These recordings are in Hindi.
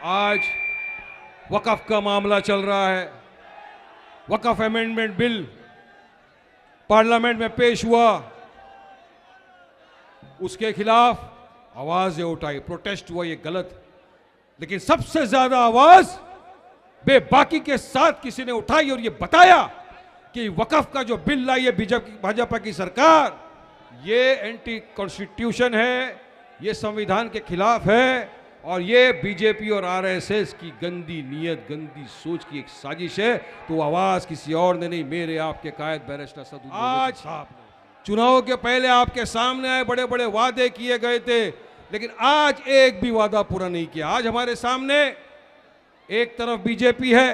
आज वक़्फ़ का मामला चल रहा है। वक़्फ़ अमेंडमेंट बिल पार्लियामेंट में पेश हुआ, उसके खिलाफ आवाजें उठाई, प्रोटेस्ट हुआ, ये गलत। लेकिन सबसे ज्यादा आवाज बेबाकी के साथ किसी ने उठाई और ये बताया कि वक़्फ़ का जो बिल लाई है भाजपा की सरकार, ये एंटी कॉन्स्टिट्यूशन है, ये संविधान के खिलाफ है और ये बीजेपी और आरएसएस की गंदी नीयत, गंदी सोच की एक साजिश है। तो आवाज किसी और ने नहीं, मेरे आपके कायद बैरिस्टर सदुद्दीन ओवैसी साहब ने। चुनाव के पहले आपके सामने आए, बड़े बड़े वादे किए गए थे, लेकिन आज एक भी वादा पूरा नहीं किया। आज हमारे सामने एक तरफ बीजेपी है,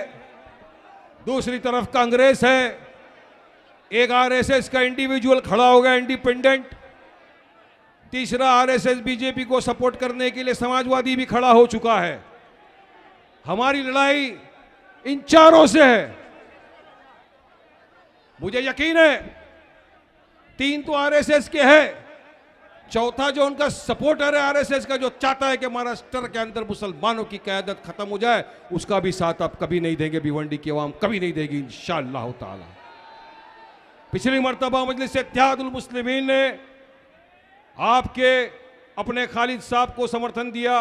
दूसरी तरफ कांग्रेस है, एक आरएसएस का इंडिविजुअल खड़ा हो गया, इंडिपेंडेंट, तीसरा आरएसएस बीजेपी को सपोर्ट करने के लिए समाजवादी भी खड़ा हो चुका है। हमारी लड़ाई इन चारों से है। मुझे यकीन है 3 तो आरएसएस के हैं, चौथा जो उनका सपोर्टर है आरएसएस का, जो चाहता है कि महाराष्ट्र के अंदर मुसलमानों की क़यादत खत्म हो जाए, उसका भी साथ आप कभी नहीं देंगे। भिवंडी की आवाम कभी नहीं देगी इंशाअल्लाह ताला। पिछली मर्तबा मजलिस इत्तेहादुल मुस्लिमीन ने आपके अपने खालिद साहब को समर्थन दिया,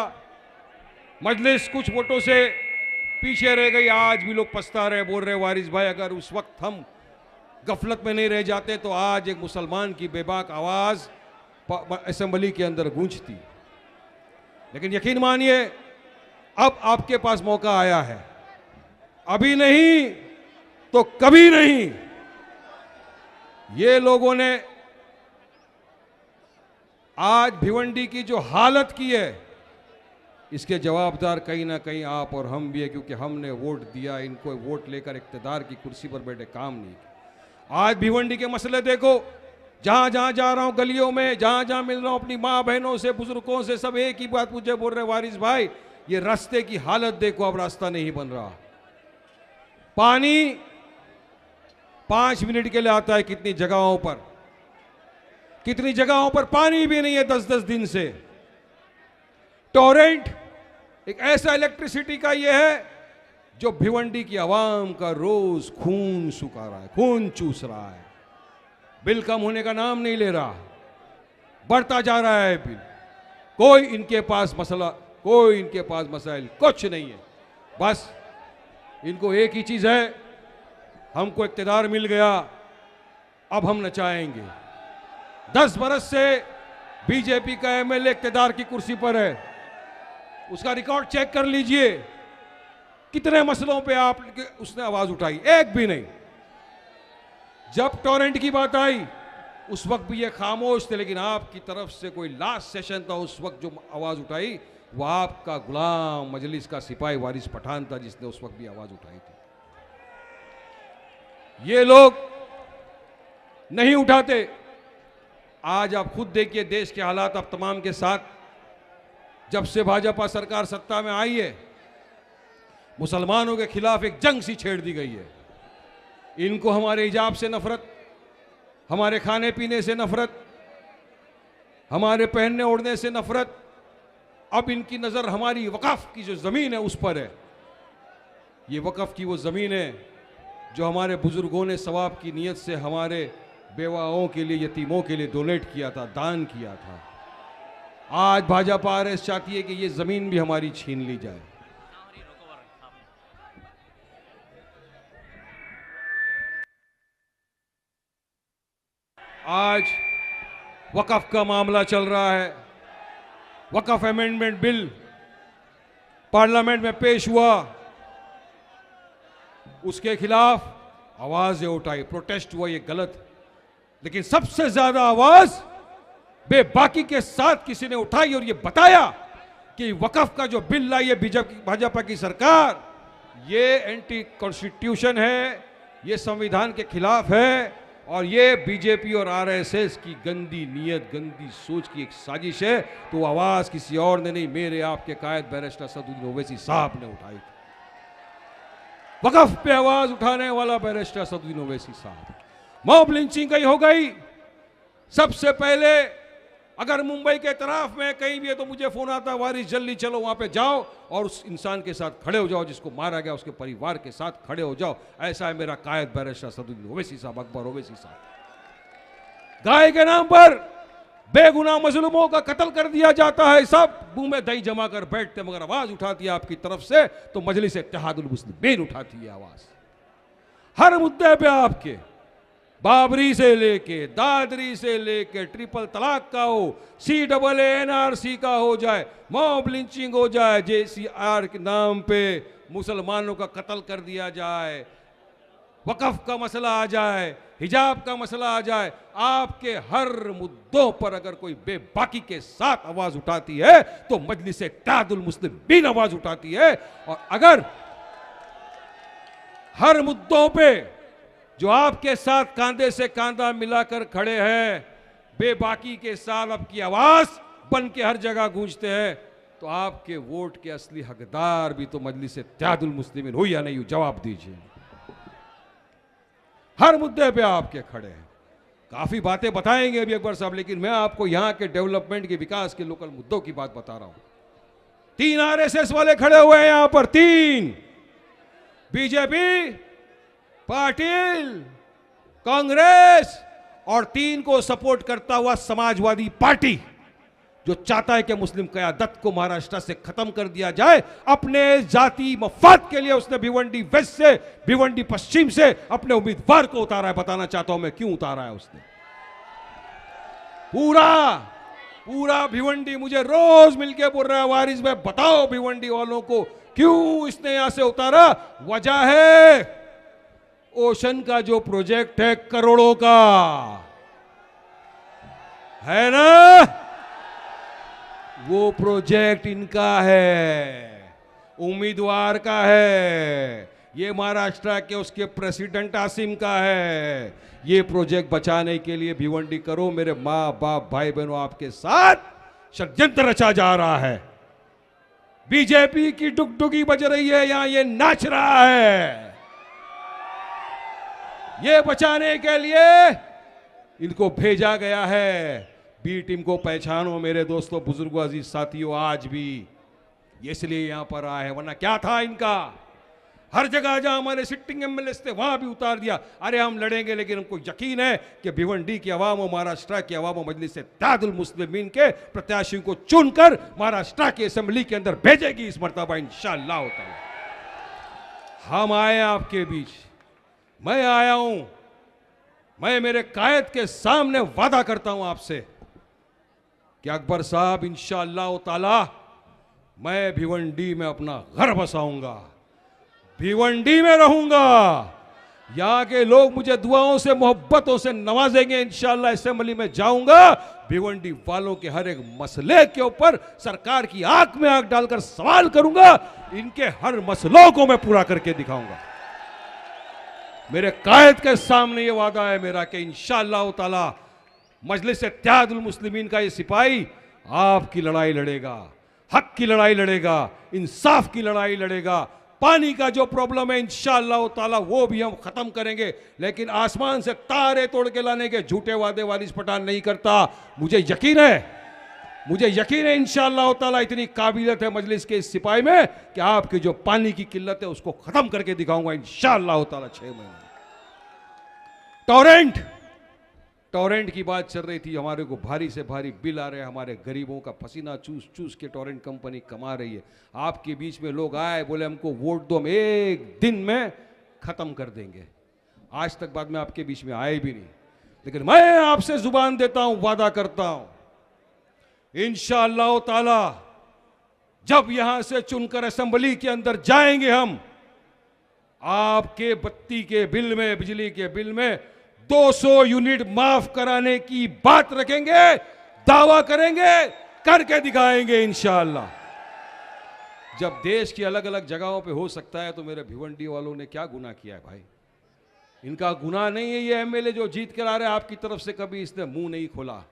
मजलिस कुछ वोटों से पीछे रह गई। आज भी लोग पछता रहे, बोल रहे वारिस भाई अगर उस वक्त हम गफलत में नहीं रह जाते तो आज एक मुसलमान की बेबाक आवाज असेंबली के अंदर गूंजती। लेकिन यकीन मानिए अब आपके पास मौका आया है, अभी नहीं तो कभी नहीं। ये लोगों ने आज भिवंडी की जो हालत की है, इसके जवाबदार कहीं ना कहीं आप और हम भी है, क्योंकि हमने वोट दिया, इनको वोट लेकर इख्तिदार की कुर्सी पर बैठे काम नहीं किया। आज भिवंडी के मसले देखो, जहां जहां जा रहा हूं गलियों में, जहां जहां मिल रहा हूं अपनी माँ बहनों से, बुजुर्गों से, सब एक ही बात मुझे बोल रहे वारिस भाई ये रास्ते की हालत देखो, अब रास्ता नहीं बन रहा। पानी 5 मिनट के लिए आता है, कितनी जगहों पर पानी भी नहीं है 10-10 दिन से। टोरेंट एक ऐसा इलेक्ट्रिसिटी का ये है जो भिवंडी की आवाम का रोज खून सुखा रहा है, खून चूस रहा है। बिल कम होने का नाम नहीं ले रहा, बढ़ता जा रहा है बिल। कोई इनके पास मसाइल कुछ नहीं है। बस इनको एक ही चीज है, हमको इख्तिदार मिल गया, अब हम नचाएंगे। 10 बरस से बीजेपी का एमएलए इख्तिदार की कुर्सी पर है, उसका रिकॉर्ड चेक कर लीजिए, कितने मसलों पे उसने आवाज उठाई, एक भी नहीं। जब टोरेंट की बात आई उस वक्त भी ये खामोश थे, लेकिन आपकी तरफ से कोई लास्ट सेशन था, उस वक्त जो आवाज उठाई वो आपका गुलाम मजलिस का सिपाही वारिस पठान था, जिसने उस वक्त भी आवाज उठाई थी। ये लोग नहीं उठाते। आज आप खुद देखिए देश के हालात अब तमाम के साथ, जब से भाजपा सरकार सत्ता में आई है, मुसलमानों के खिलाफ एक जंग सी छेड़ दी गई है। इनको हमारे हिजाब से नफरत, हमारे खाने पीने से नफरत, हमारे पहनने ओढ़ने से नफरत। अब इनकी नजर हमारी वक़्फ़ की जो जमीन है उस पर है। ये वक़्फ़ की वो जमीन है जो हमारे बुजुर्गों ने सवाब की नीयत से हमारे बेवाओं के लिए, यतीमों के लिए डोनेट किया था, दान किया था। आज भाजपा आरएस चाहती है कि ये जमीन भी हमारी छीन ली जाए। आज वक़्फ़ का मामला चल रहा है। वक़्फ़ अमेंडमेंट बिल पार्लियामेंट में पेश हुआ, उसके खिलाफ आवाजें उठाई, प्रोटेस्ट हुआ, ये गलत। लेकिन सबसे ज्यादा आवाज बेबाकी के साथ किसी ने उठाई और ये बताया कि वक़्फ़ का जो बिल लाई है भाजपा की सरकार, ये एंटी कॉन्स्टिट्यूशन है, ये संविधान के खिलाफ है और ये बीजेपी और आरएसएस की गंदी नीयत, गंदी सोच की एक साजिश है। तो आवाज किसी और ने नहीं, मेरे आपके कायद बैरिस्टर सदुद्दीन ओवैसी साहब ने उठाई थी। वक़्फ़ पे आवाज उठाने वाला बैरिस्टर सदुद्दीन ओवैसी साहब। मॉब लिंचिंग कहीं हो गई, सबसे पहले अगर मुंबई के तरफ में कहीं भी है तो मुझे फोन आता, वारिस जल्दी चलो वहां पे जाओ और उस इंसान के साथ खड़े हो जाओ जिसको मारा गया, उसके परिवार के साथ खड़े हो जाओ। ऐसा है मेरा कायद बैरिस्टर असदुद्दीन ओवैसी साहब, अकबर ओवैसी साहब। गाय के नाम पर बेगुनाह मजलूमों का कत्ल कर दिया जाता है, सब मुंह में दही जमा कर बैठते, मगर आवाज उठाती है आपकी तरफ से तो मजलिस इत्तेहादुल मुस्लिमीन उठाती है आवाज। हर मुद्दे पे आपके, बाबरी से लेके, दादरी से लेके, ट्रिपल तलाक का हो, CAA-NRC का हो जाए, मॉब लिंचिंग हो जाए, JCR के नाम पे मुसलमानों का कत्ल कर दिया जाए, वक़फ़ का मसला आ जाए, हिजाब का मसला आ जाए, आपके हर मुद्दों पर अगर कोई बेबाकी के साथ आवाज उठाती है तो मजलिस इत्तेहादुल मुस्लिमीन आवाज उठाती है। और अगर हर मुद्दों पे जो आपके साथ कांधे से कांधा मिलाकर खड़े हैं, बेबाकी के साथ आपकी आवाज बन के हर जगह गूंजते हैं, तो आपके वोट के असली हकदार भी तो मजलिस इत्तेहादुल मुस्लिमीन हो या नहीं हो, जवाब दीजिए। हर मुद्दे पे आपके खड़े हैं। काफी बातें बताएंगे अभी अकबर साहब, लेकिन मैं आपको यहां के डेवलपमेंट के विकास के लोकल मुद्दों की बात बता रहा हूं। 3 RSS वाले खड़े हुए हैं यहां पर, 3 बीजेपी, पाटिल, कांग्रेस और 3 को सपोर्ट करता हुआ समाजवादी पार्टी, जो चाहता है कि मुस्लिम क़यादत को महाराष्ट्र से खत्म कर दिया जाए। अपने जाति मफाद के लिए उसने भिवंडी वेस्ट से, भिवंडी पश्चिम से अपने उम्मीदवार को उतारा है। बताना चाहता हूं मैं क्यों उतारा है उसने। पूरा भिवंडी मुझे रोज मिलके बोल रहा है, वारिस भाई बताओ भिवंडी वालों को क्यों इसने यहां से उतारा। वजह है ओशन का जो प्रोजेक्ट है करोड़ों का, है ना, वो प्रोजेक्ट इनका है, उम्मीदवार का है, ये महाराष्ट्र के उसके प्रेसिडेंट आसिम का है। ये प्रोजेक्ट बचाने के लिए भिवंडी करो मेरे माँ बाप भाई बहनों आपके साथ षड्यंत्र रचा जा रहा है। बीजेपी की डुगडुगी बज रही है यहां, ये नाच रहा है। ये बचाने के लिए इनको भेजा गया है। बी टीम को पहचानो मेरे दोस्तों, बुजुर्गों, अजीज साथियों, आज भी ये इसलिए यहां पर आए हैं, वरना क्या था इनका। हर जगह जहां हमारे सिटिंग MLA थे वहां भी उतार दिया। अरे हम लड़ेंगे, लेकिन हमको यकीन है कि भिवंडी की आवाम और महाराष्ट्र की आवाम और मजलिस इत्तेहादुल मुस्लिमीन के प्रत्याशियों को चुनकर महाराष्ट्र की असेंबली के अंदर भेजेगी इस मर्तबा इंशाअल्लाह ताला। हम आए आपके बीच, मैं आया हूं, मैं मेरे कायद के सामने वादा करता हूं आपसे कि अकबर साहब इंशाअल्लाह ताला मैं भिवंडी में अपना घर बसाऊंगा, भिवंडी में रहूंगा। यहां के लोग मुझे दुआओं से मोहब्बतों से नवाजेंगे। इंशाअल्लाह असेंबली में जाऊंगा, भिवंडी वालों के हर एक मसले के ऊपर सरकार की आंख में आंख डालकर सवाल करूंगा, इनके हर मसलों को मैं पूरा करके दिखाऊंगा। मेरे कायद के सामने ये वादा है मेरा कि इंशाअल्लाह ताला मजलिस इत्तेहादुल मुस्लिमीन का ये सिपाही आपकी लड़ाई लड़ेगा, हक की लड़ाई लड़ेगा, इंसाफ की लड़ाई लड़ेगा। पानी का जो प्रॉब्लम है इंशाअल्लाह ताला वो भी हम खत्म करेंगे, लेकिन आसमान से तारे तोड़ के लाने के झूठे वादे वारिस पठान नहीं करता। मुझे यकीन है इंशाअल्लाह ताला इतनी काबिलियत है मजलिस के इस सिपाही में कि आपकी जो पानी की किल्लत है उसको खत्म करके दिखाऊंगा इंशाअल्लाह ताला। 6 महीने टोरेंट की बात चल रही थी, हमारे को भारी से भारी बिल आ रहे हैं, हमारे गरीबों का पसीना चूस चूस के टोरेंट कंपनी कमा रही है। आपके बीच में लोग आए, बोले हमको वोट दो, हम 1 दिन में खत्म कर देंगे। आज तक बाद में आपके बीच में आए भी नहीं, लेकिन मैं आपसे जुबान देता हूं, वादा करता हूं इंशाअल्लाह ताला जब यहां से चुनकर असेंबली के अंदर जाएंगे हम, आपके बत्ती के बिल में, बिजली के बिल में 200 यूनिट माफ कराने की बात रखेंगे, दावा करेंगे, करके दिखाएंगे इंशाअल्लाह। जब देश की अलग अलग जगहों पे हो सकता है तो मेरे भिवंडी वालों ने क्या गुनाह किया है भाई? इनका गुनाह नहीं है ये MLA जो जीत कर आ रहे हैं आपकी तरफ से, कभी इसने मुंह नहीं खोला।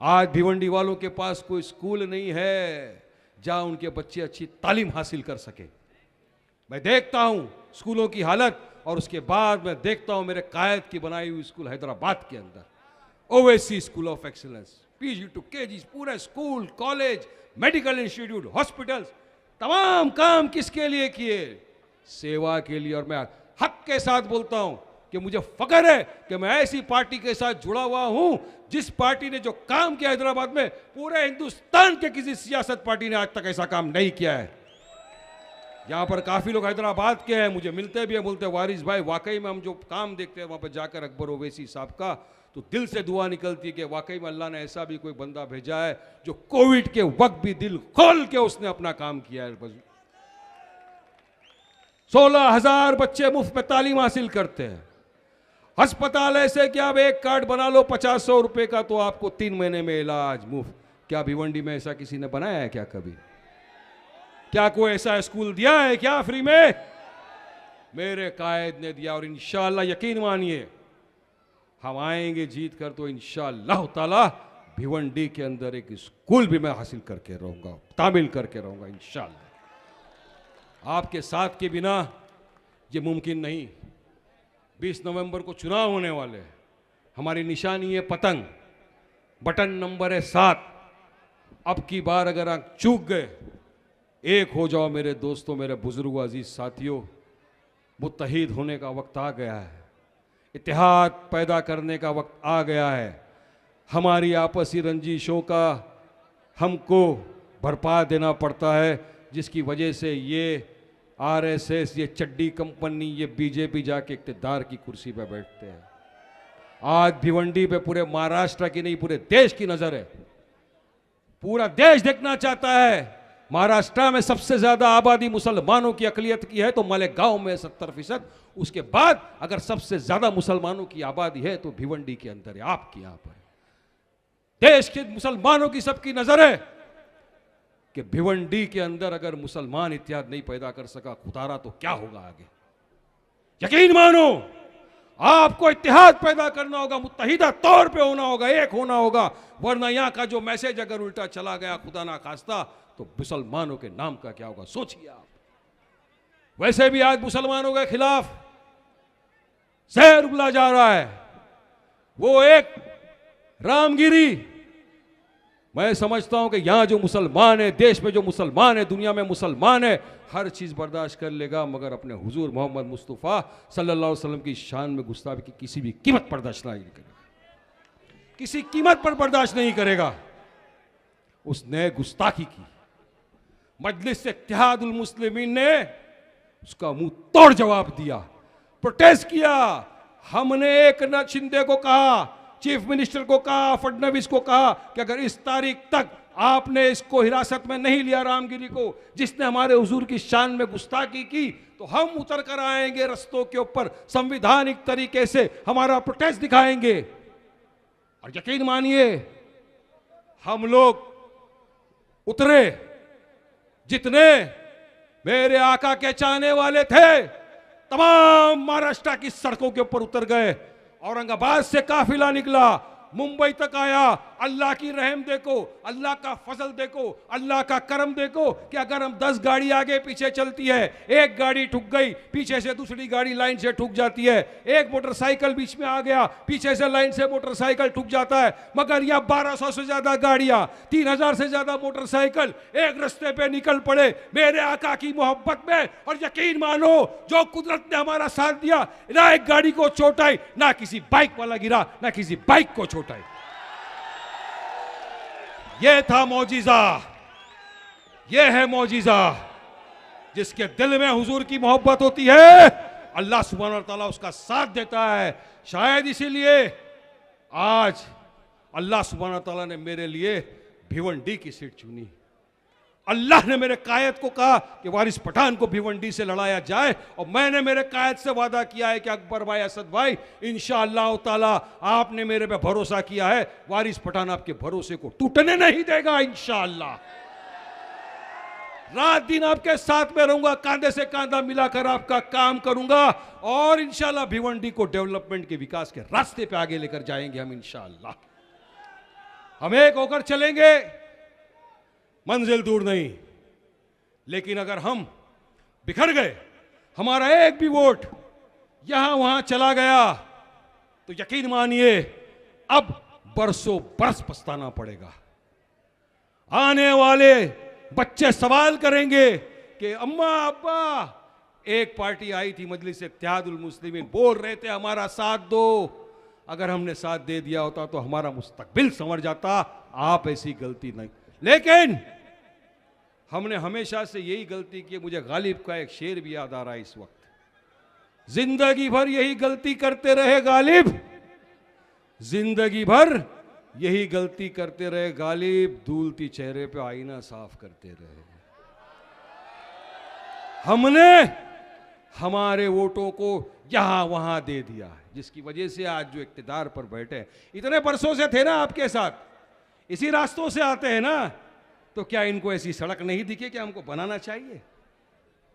आज भिवंडी वालों के पास कोई स्कूल नहीं है जहां उनके बच्चे अच्छी तालीम हासिल कर सके। मैं देखता हूं स्कूलों की हालत, और उसके बाद मैं देखता हूं मेरे कायद की बनाई हुई स्कूल हैदराबाद के अंदर, Owaisi school of excellence, PG to KG, पूरे school, college, medical institute, hospitals, तमाम काम किसके लिए किए? सेवा के लिए। और मैं हक के साथ बोलता हूं कि मुझे फख्र है कि मैं ऐसी पार्टी के साथ जुड़ा हुआ हूं जिस पार्टी ने जो काम किया हैदराबाद में, पूरे हिंदुस्तान के किसी सियासत पार्टी ने आज तक ऐसा काम नहीं किया है। यहां पर काफी लोग हैदराबाद के हैं, मुझे मिलते भी हैं, बोलते हैं वारिस भाई वाकई में हम जो काम देखते हैं वहां पर जाकर अकबर ओवैसी साहब का, तो दिल से दुआ निकलती है कि वाकई में अल्लाह ने ऐसा भी कोई बंदा भेजा है जो कोविड के वक्त भी दिल खोल के उसने अपना काम किया है। 16,000 बच्चे मुफ्त में तालीम हासिल करते हैं। अस्पताल ऐसे कि आप एक कार्ड बना लो 500 रुपए का तो आपको 3 महीने में इलाज मुफ्त। क्या भिवंडी में ऐसा किसी ने बनाया है क्या कभी? क्या कोई ऐसा स्कूल दिया है क्या फ्री में? मेरे कायद ने दिया। और इंशाअल्लाह यकीन मानिए हम आएंगे जीत कर तो इंशाअल्लाह ताला भिवंडी के अंदर एक स्कूल भी मैं हासिल करके रहूंगा, तामील करके रहूंगा इंशाअल्लाह। आपके साथ के बिना ये मुमकिन नहीं। 20 नवंबर को चुनाव होने वाले हैं। हमारी निशानी है पतंग, बटन नंबर है 7। अब की बार अगर आप चूक गए, एक हो जाओ मेरे दोस्तों, मेरे बुजुर्गों, अजीज साथियों। मुत्तहिद होने का वक्त आ गया है, इत्तेहाद पैदा करने का वक्त आ गया है। हमारी आपसी रंजिशों का हमको भरपा देना पड़ता है, जिसकी वजह से ये आरएसएस, ये चड्डी कंपनी, ये बीजेपी जाके इक़्तिदार की कुर्सी पर बैठते हैं। आज भिवंडी पे पूरे महाराष्ट्र की नहीं पूरे देश की नजर है। पूरा देश देखना चाहता है। महाराष्ट्र में सबसे ज्यादा आबादी मुसलमानों की अकलियत की है तो मालेगांव में 70%। उसके बाद अगर सबसे ज्यादा मुसलमानों की आबादी है तो भिवंडी के अंदर है, आपके यहां पर। देश के मुसलमानों की सबकी नजर है कि भिवंडी के अंदर अगर मुसलमान इत्तेहाद नहीं पैदा कर सका खुदारा तो क्या होगा आगे। यकीन मानो आपको इत्तेहाद पैदा करना होगा, मुत्तहिदा तौर पे होना होगा, एक होना होगा, वरना यहां का जो मैसेज अगर उल्टा चला गया खुदा ना खास्ता तो मुसलमानों के नाम का क्या होगा सोचिए आप। वैसे भी आज मुसलमानों के खिलाफ जहर उगला जा रहा है। वो एक रामगिरी। मैं समझता हूं कि यहां जो मुसलमान है, देश में जो मुसलमान है, दुनिया में मुसलमान है, हर चीज बर्दाश्त कर लेगा मगर अपने हुजूर मोहम्मद मुस्तफ़ा सल्लल्लाहु अलैहि वसल्लम की शान में गुस्ताखी की किसी भी कीमत बर्दाश्त नहीं करेगा। किसी कीमत पर बर्दाश्त नहीं करेगा। उसने गुस्ताखी की, मजलिस इत्तेहादुल मुस्लिमीन ने उसका मुंह तोड़ जवाब दिया, प्रोटेस्ट किया। हमने एक नाथ शिंदे को कहा, चीफ मिनिस्टर को कहा, फडणवीस को कहा कि अगर इस तारीख तक आपने इसको हिरासत में नहीं लिया रामगिरी को, जिसने हमारे हुजूर की शान में गुस्ताखी की, तो हम उतर कर आएंगे रस्तों के ऊपर, संविधानिक तरीके से हमारा प्रोटेस्ट दिखाएंगे। और यकीन मानिए हम लोग उतरे। जितने मेरे आका के चाहने वाले थे तमाम महाराष्ट्र की सड़कों के ऊपर उतर गए। औरंगाबाद से काफिला निकला, मुंबई तक आया। अल्लाह की रहम देखो, अल्लाह का फजल देखो, अल्लाह का करम देखो कि अगर हम 10 गाड़ी आगे पीछे चलती है, एक गाड़ी ठुक गई, पीछे से दूसरी गाड़ी लाइन से ठुक जाती है। एक मोटरसाइकिल बीच में आ गया, पीछे से लाइन से मोटरसाइकिल ठुक जाता है। मगर यह 1200 से ज्यादा गाड़ियां, 3000 से ज्यादा मोटरसाइकिल एक रास्ते पे निकल पड़े मेरे आका की मोहब्बत में। और यकीन मानो जो कुदरत ने हमारा साथ दिया, ना एक गाड़ी को चोट आई, ना किसी बाइक वाला गिरा, ना किसी बाइक को चोट आई। ये था मौजिजा, ये है मौजिजा। जिसके दिल में हुजूर की मोहब्बत होती है, अल्लाह सुब्हानहू व तआला उसका साथ देता है। शायद इसीलिए आज अल्लाह सुब्हानहू व तआला ने मेरे लिए भिवंडी की सीट चुनी। अल्लाह ने मेरे कायद को कहा कि वारिस पठान को भिवंडी से लड़ाया जाए, और मैंने मेरे कायद से वादा किया है कि अकबर भाई, असद भाई, इंशाअल्लाह ताला आपने मेरे पे भरोसा किया है, वारिस पठान आपके भरोसे को टूटने नहीं देगा। इंशाअल्लाह रात दिन आपके साथ में रहूंगा, कांधे से कांधा मिलाकर आपका काम करूंगा, और इंशाअल्लाह भिवंडी को डेवलपमेंट के विकास के रास्ते पे आगे लेकर जाएंगे हम। इंशाअल्लाह हम एक होकर चलेंगे, मंजिल दूर नहीं। लेकिन अगर हम बिखर गए, हमारा एक भी वोट यहां वहां चला गया, तो यकीन मानिए अब बरसों बरस पछताना पड़ेगा। आने वाले बच्चे सवाल करेंगे कि अम्मा अब्बा, एक पार्टी आई थी मजलिस इत्तेहादुल मुस्लिमीन, बोल रहे थे हमारा साथ दो, अगर हमने साथ दे दिया होता तो हमारा मुस्तकबिल संवर जाता, आप ऐसी गलती नहीं। लेकिन हमने हमेशा से यही गलती की। मुझे गालिब का एक शेर भी याद आ रहा है इस वक्त, जिंदगी भर यही गलती करते रहे गालिब, जिंदगी भर यही गलती करते रहे गालिब, धूलती चेहरे पे आईना साफ करते रहे। हमने हमारे वोटों को यहां वहां दे दिया है, जिसकी वजह से आज जो इक्तिदार पर बैठे हैं, इतने बरसों से थे ना आपके साथ, इसी रास्तों से आते हैं ना, तो क्या इनको ऐसी सड़क नहीं दिखी कि हमको बनाना चाहिए?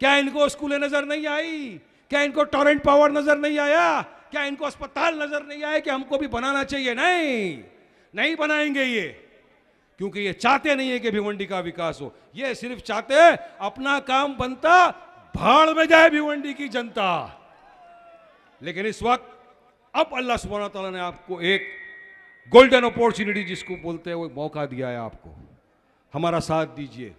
क्या इनको स्कूलें नजर नहीं आई? क्या इनको टॉरेंट पावर नजर नहीं आया? क्या इनको अस्पताल नजर नहीं आए कि हमको भी बनाना चाहिए? नहीं, नहीं बनाएंगे ये, क्योंकि ये चाहते नहीं है कि भिवंडी का विकास हो। ये सिर्फ चाहते हैं अपना काम बनता, भाड़ में जाए भिवंडी की जनता। लेकिन इस वक्त अब अल्लाह सुब्हानहू तआला ने आपको एक गोल्डन अपॉर्चुनिटी जिसको बोलते हैं वो मौका दिया है आपको, हमारा साथ दीजिए।